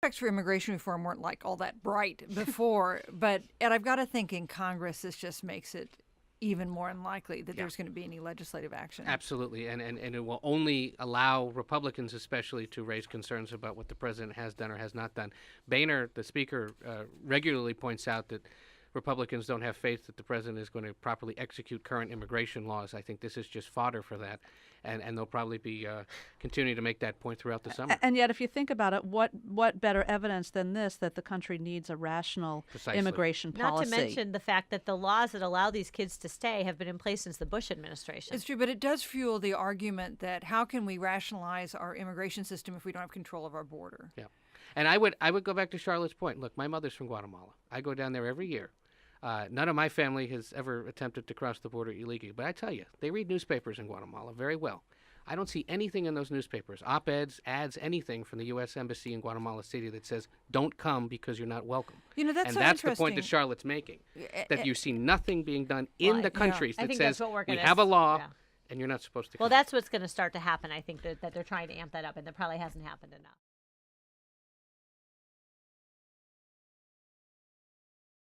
Prospects for immigration reform weren't like all that bright before, and I've got to think in Congress this just makes it even more unlikely that there's going to be any legislative action. Absolutely, and it will only allow Republicans especially to raise concerns about what the president has done or has not done. Boehner, the speaker, regularly points out that Republicans don't have faith that the president is going to properly execute current immigration laws. I think this is just fodder for that, and they'll probably be continuing to make that point throughout the summer. And yet, if you think about it, what better evidence than this that the country needs a rational immigration policy? Not to mention the fact that the laws that allow these kids to stay have been in place since the Bush administration. It's true, but it does fuel the argument that how can we rationalize our immigration system if we don't have control of our border? Yeah, and I would go back to Charlotte's point. Look, my mother's from Guatemala. I go down there every year. None of my family has ever attempted to cross the border illegally, but I tell you, they read newspapers in Guatemala very well. I don't see anything in those newspapers, op-eds, ads, anything from the U.S. Embassy in Guatemala City that says, don't come because you're not welcome. You know, that's and so that's the interesting. point that Charlotte's making, that you see nothing being done in the countries I that think says, that's what we're we gonna have a law, yeah. and you're not supposed to come. Well, that's what's going to start to happen. I think that they're trying to amp that up, and that probably hasn't happened enough.